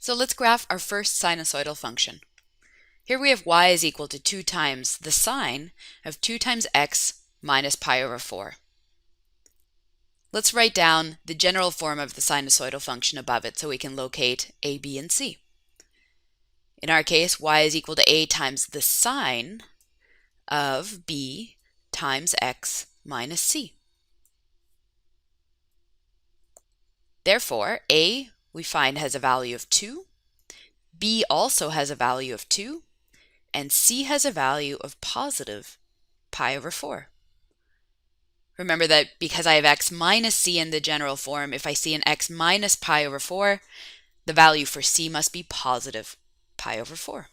So let's graph our first sinusoidal function. Here we have y is equal to 2 times the sine of 2 times x minus pi over 4. Let's write down the general form of the sinusoidal function above it so we can locate a, b, and c. In our case, y is equal to a times the sine of b times x minus c. Therefore, a we find has a value of 2, b also has a value of 2, and c has a value of positive pi over 4. Remember that because I have x minus c in the general form, if I see an x minus pi over 4, the value for c must be positive pi over 4.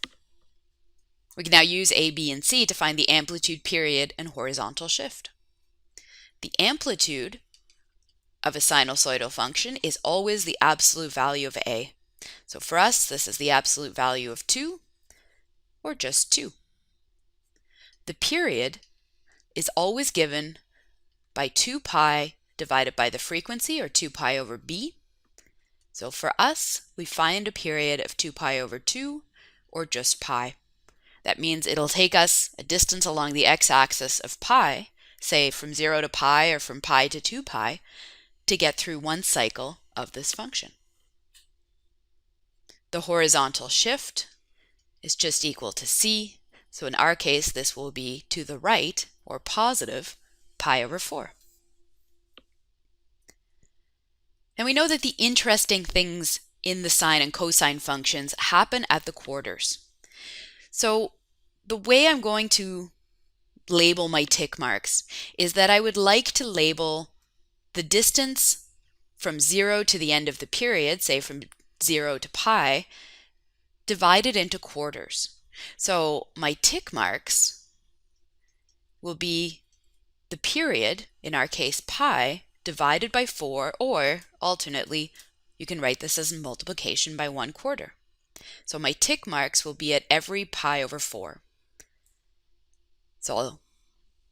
We can now use a, b, and c to find the amplitude, period, and horizontal shift. The amplitude of a sinusoidal function is always the absolute value of a. So for us, this is the absolute value of 2, or just 2. The period is always given by 2 pi divided by the frequency, or 2 pi over b. So for us, we find a period of 2 pi over 2, or just pi. That means it'll take us a distance along the x-axis of pi, say from 0 to pi or from pi to 2 pi, to get through one cycle of this function. The horizontal shift is just equal to c, so in our case this will be to the right, or positive pi over 4. And we know that the interesting things in the sine and cosine functions happen at the quarters. So the way I'm going to label my tick marks is that I would like to label the distance from 0 to the end of the period, say from 0 to pi, divided into quarters. So my tick marks will be the period, in our case pi, divided by 4, or alternately, you can write this as multiplication by 1/4. So my tick marks will be at every pi over 4. So I'll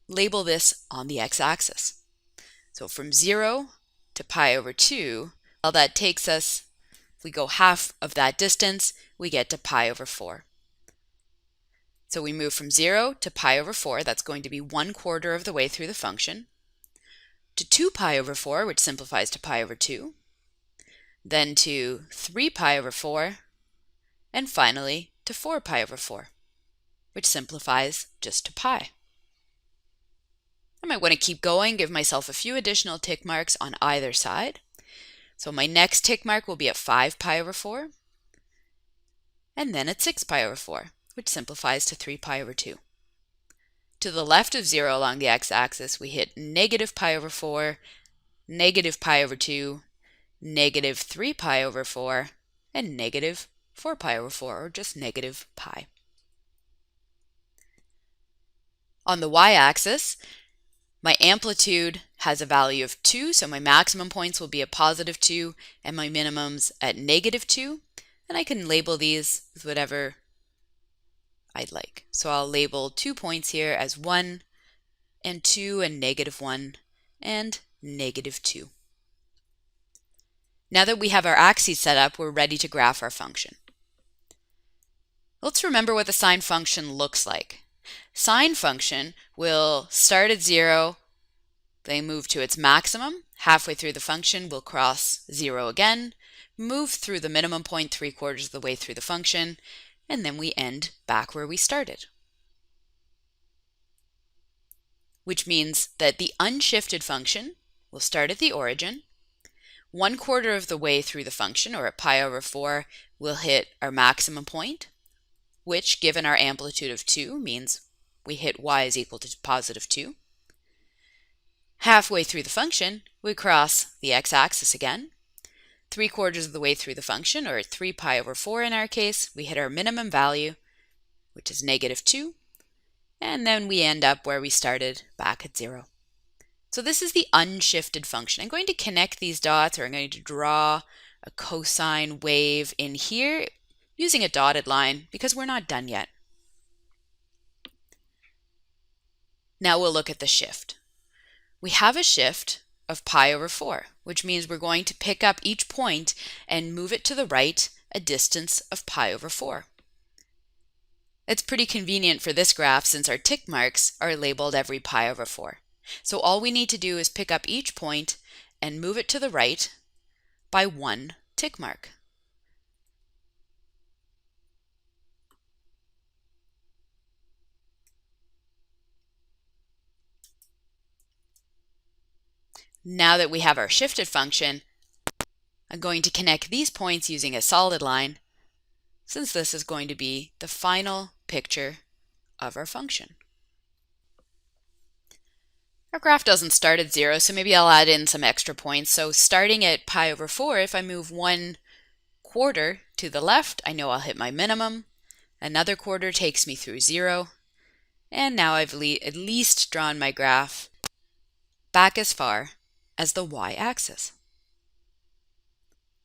label this on the x-axis. So from 0 to pi over 2, well, that takes us, if we go half of that distance, we get to pi over 4. So we move from 0 to pi over 4, that's going to be 1/4 of the way through the function, to 2 pi over 4, which simplifies to pi over 2, then to 3 pi over 4, and finally to 4 pi over 4, which simplifies just to pi. I might want to keep going, give myself a few additional tick marks on either side. So my next tick mark will be at 5 pi over 4, and then at 6 pi over 4, which simplifies to 3 pi over 2. To the left of 0 along the x-axis, we hit negative pi over 4, negative pi over 2, negative 3 pi over 4, and negative 4 pi over 4, or just negative pi. On the y-axis, my amplitude has a value of 2, so my maximum points will be at positive 2, and my minimums at negative 2, and I can label these with whatever I'd like. So I'll label 2 points here as 1 and 2 and negative 1 and negative 2. Now that we have our axes set up, we're ready to graph our function. Let's remember what the sine function looks like. Sine function will start at 0, then move to its maximum. Halfway through the function, we'll cross 0 again, move through the minimum point 3/4 of the way through the function, and then we end back where we started. Which means that the unshifted function will start at the origin. 1/4 of the way through the function, or at pi over 4, we'll hit our maximum point, which, given our amplitude of 2, means we hit y is equal to positive 2. Halfway through the function, we cross the x-axis again. 3/4 of the way through the function, or at 3 pi over 4 in our case, we hit our minimum value, which is negative 2, and then we end up where we started, back at 0. So this is the unshifted function. I'm going to connect these dots, or I'm going to draw a cosine wave in here using a dotted line because we're not done yet. Now we'll look at the shift. We have a shift of pi over 4, which means we're going to pick up each point and move it to the right a distance of pi over 4. It's pretty convenient for this graph since our tick marks are labeled every pi over 4. So all we need to do is pick up each point and move it to the right by 1 tick mark. Now that we have our shifted function, I'm going to connect these points using a solid line, since this is going to be the final picture of our function. Our graph doesn't start at 0, so maybe I'll add in some extra points. So starting at pi over 4, if I move 1/4 to the left, I know I'll hit my minimum. Another quarter takes me through 0. And now I've at least drawn my graph back as far as the y-axis.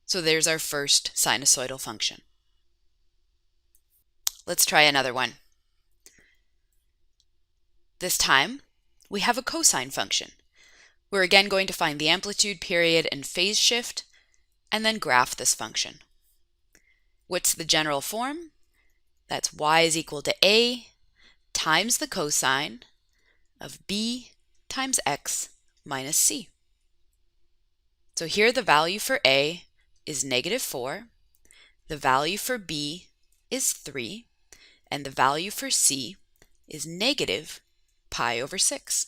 So there's our first sinusoidal function. Let's try another one. This time, we have a cosine function. We're again going to find the amplitude, period, and phase shift, and then graph this function. What's the general form? That's y is equal to a times the cosine of b times x minus c. So here the value for a is -4, the value for b is 3, and the value for c is negative pi over 6.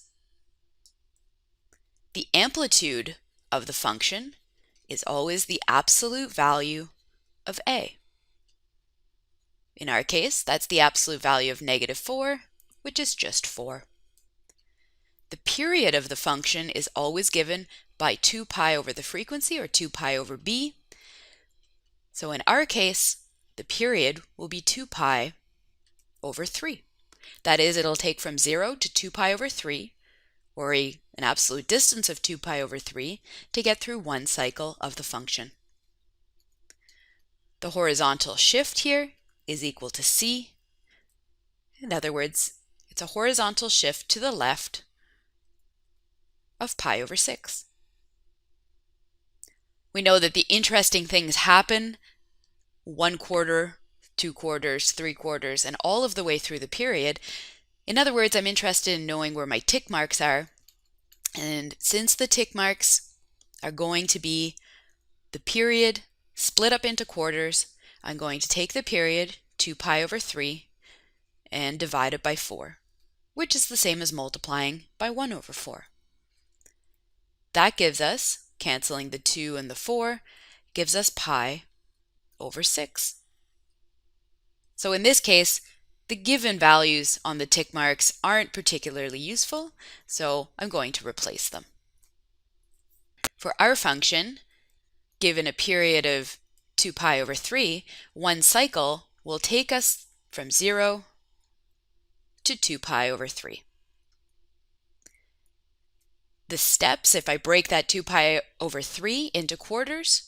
The amplitude of the function is always the absolute value of a. In our case, that's the absolute value of -4, which is just 4. The period of the function is always given by 2 pi over the frequency, or 2 pi over b. So in our case, the period will be 2 pi over 3. That is, it'll take from 0 to 2 pi over 3, or an absolute distance of 2 pi over 3, to get through one cycle of the function. The horizontal shift here is equal to c. In other words, it's a horizontal shift to the left of pi over 6. We know that the interesting things happen 1/4, 2/4, 3/4, and all of the way through the period. In other words, I'm interested in knowing where my tick marks are. And since the tick marks are going to be the period split up into quarters, I'm going to take the period, 2 pi over 3, and divide it by 4, which is the same as multiplying by 1 over 4. That gives us, canceling the 2 and the 4, gives us pi over 6. So in this case, the given values on the tick marks aren't particularly useful, so I'm going to replace them. For our function, given a period of 2 pi over 3, one cycle will take us from 0 to 2 pi over 3. The steps, if I break that 2 pi over 3 into quarters,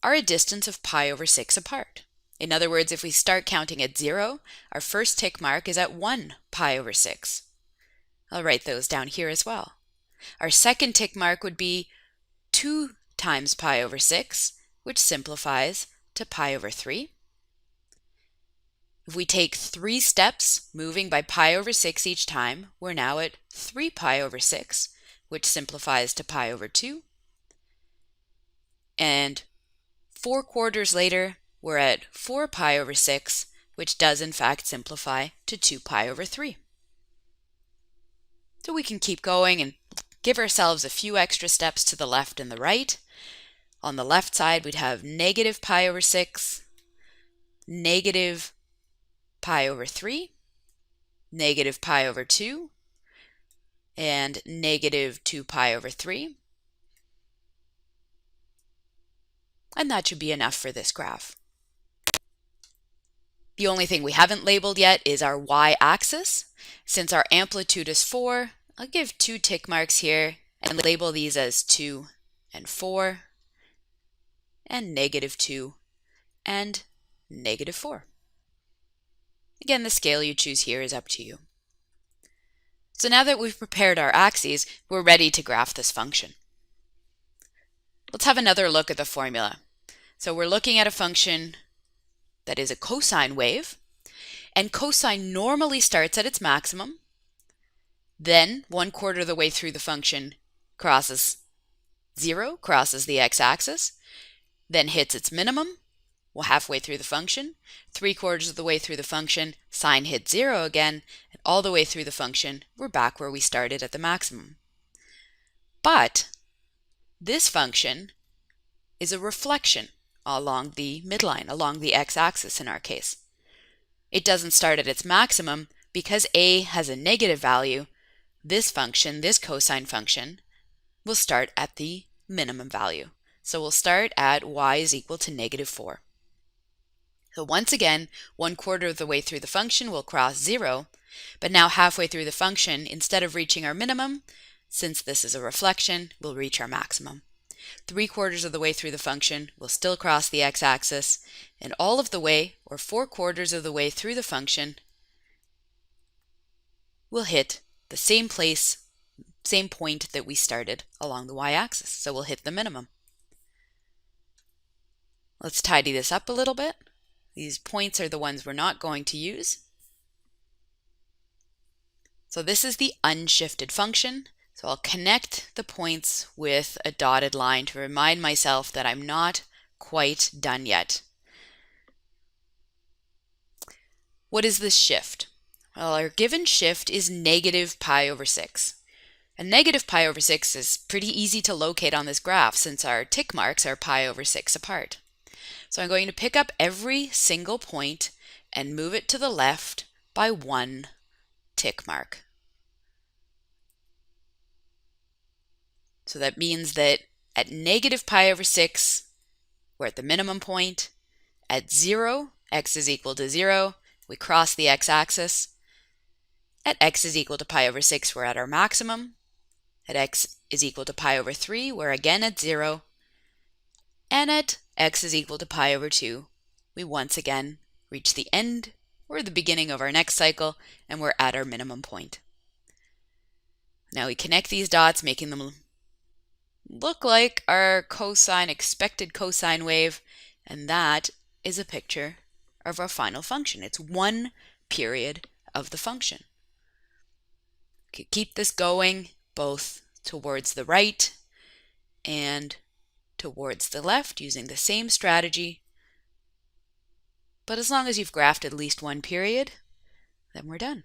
are a distance of pi over 6 apart. In other words, if we start counting at 0, our first tick mark is at 1 pi over 6. I'll write those down here as well. Our second tick mark would be 2 times pi over 6, which simplifies to pi over 3. If we take 3 steps, moving by pi over 6 each time, we're now at 3 pi over 6, which simplifies to pi over 2. And 4 quarters later, we're at 4 pi over 6, which does in fact simplify to 2 pi over 3. So we can keep going and give ourselves a few extra steps to the left and the right. On the left side, we'd have negative pi over 6, negative pi over 3, negative pi over 2, and negative 2 pi over 3. And that should be enough for this graph. The only thing we haven't labeled yet is our y-axis. Since our amplitude is 4, I'll give 2 tick marks here and label these as 2 and 4, and -2 and -4. Again, the scale you choose here is up to you. So now that we've prepared our axes, we're ready to graph this function. Let's have another look at the formula. So we're looking at a function that is a cosine wave, and cosine normally starts at its maximum, then 1/4 of the way through the function crosses 0, crosses the x-axis, then hits its minimum, well, halfway through the function, 3/4 of the way through the function, sine hits 0 again, and all the way through the function, we're back where we started at the maximum. But this function is a reflection along the midline, along the x-axis in our case. It doesn't start at its maximum because a has a negative value. This function, this cosine function, will start at the minimum value. So we'll start at y is equal to -4. So once again, 1/4 of the way through the function will cross 0, but now halfway through the function, instead of reaching our minimum, since this is a reflection, we'll reach our maximum. 3/4 of the way through the function will still cross the x-axis, and all of the way, or 4/4 of the way through the function, will hit the same place, same point that we started along the y-axis. So we'll hit the minimum. Let's tidy this up a little bit. These points are the ones we're not going to use. So this is the unshifted function. So I'll connect the points with a dotted line to remind myself that I'm not quite done yet. What is this shift? Well, our given shift is -π/6. And -π/6 is pretty easy to locate on this graph since our tick marks are π/6 apart. So I'm going to pick up every single point and move it to the left by 1 tick mark. So that means that at -π/6, we're at the minimum point. At 0, x is equal to 0. We cross the x-axis. At x is equal to π/6, we're at our maximum. At x is equal to π/3, we're again at 0. And at x is equal to π/2, we once again reach the end or the beginning of our next cycle, and we're at our minimum point. Now we connect these dots, making them look like our expected cosine wave, and that is a picture of our final function. It's one period of the function. Keep this going both towards the right and towards the left using the same strategy. But as long as you've graphed at least one period, then we're done.